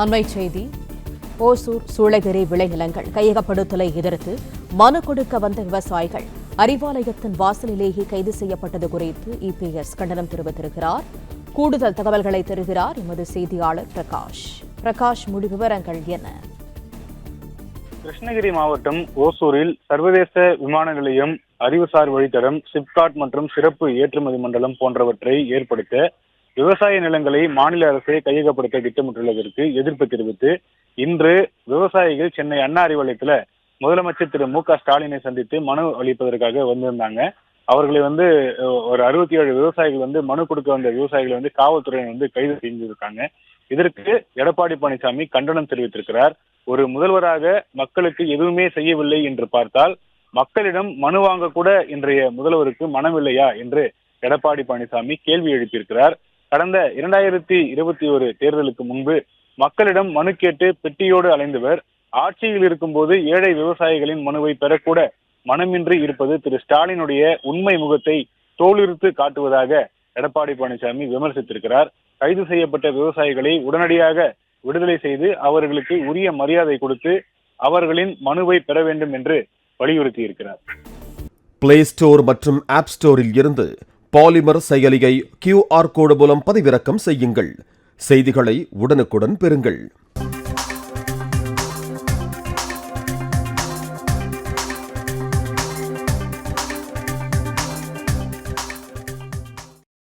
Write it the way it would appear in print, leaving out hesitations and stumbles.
அண்மைச் செய்தி. ஓசூர் சூளகிரி விளைநிலங்கள் கையகப்படுத்தலை எதிர்த்து மனு கொடுக்க வந்த விவசாயிகள் அறிவாலயத்தின் வாசலிலேயே கைது செய்யப்பட்டது குறித்து இபிஎஸ் கண்டனம் தெரிவித்திருக்கிறார். கூடுதல் தகவல்களை தருகிறார் எமது செய்தியாளர் பிரகாஷ். முழு விவரங்கள் என்ன? கிருஷ்ணகிரி மாவட்டம் ஓசூரில் சர்வதேச விமான நிலையம், அறிவுசார் வழித்தடம், சிப்காட் மற்றும் சிறப்பு ஏற்றுமதி மண்டலம் போன்றவற்றை ஏற்படுத்த விவசாய நிலங்களை மாநில அரசே கையகப்படுத்த திட்டமிட்டுள்ளதற்கு எதிர்ப்பு தெரிவித்து இன்று விவசாயிகள் சென்னை அண்ணா அறிவாலயத்துல முதலமைச்சர் திரு மு.க. ஸ்டாலினை சந்தித்து மனு அளிப்பதற்காக வந்திருந்தாங்க. அவர்களை ஒரு 67 விவசாயிகள் மனு கொடுக்க வந்த விவசாயிகளை காவல்துறையினர் கைது செஞ்சிருக்காங்க. இதற்கு எடப்பாடி பழனிசாமி கண்டனம் தெரிவித்திருக்கிறார். ஒரு முதல்வராக மக்களுக்கு எதுவுமே செய்யவில்லை என்று பார்த்தால் மக்களிடம் மனு வாங்க கூட இன்றைய முதல்வருக்கு மனமில்லையா என்று எடப்பாடி பழனிசாமி கேள்வி எழுப்பியிருக்கிறார். கடந்த 2021 தேர்தலுக்கு முன்பு மக்களிடம் மனு கேட்டு பெட்டியோடு அலைந்தவர் ஆட்சியில் இருக்கும் போது ஏழை விவசாயிகளின் மனுவை பெறக்கூட மனமின்றி இருப்பது திரு ஸ்டாலினுடைய உண்மை முகத்தை தோலுரித்து காட்டுவதாக எடப்பாடி பழனிசாமி விமர்சித்திருக்கிறார். கைது செய்யப்பட்ட விவசாயிகளை உடனடியாக விடுதலை செய்து அவர்களுக்கு உரிய மரியாதை கொடுத்து அவர்களின் மனுவை பெற வேண்டும் என்று வலியுறுத்தி இருக்கிறார். பிளே ஸ்டோர் மற்றும் ஆப் ஸ்டோரில் இருந்து பாலிமர் செயலியை QR கோடு மூலம் பதிவிறக்கம் செய்யுங்கள். செய்திகளை உடனுக்குடன் பெறுங்கள்.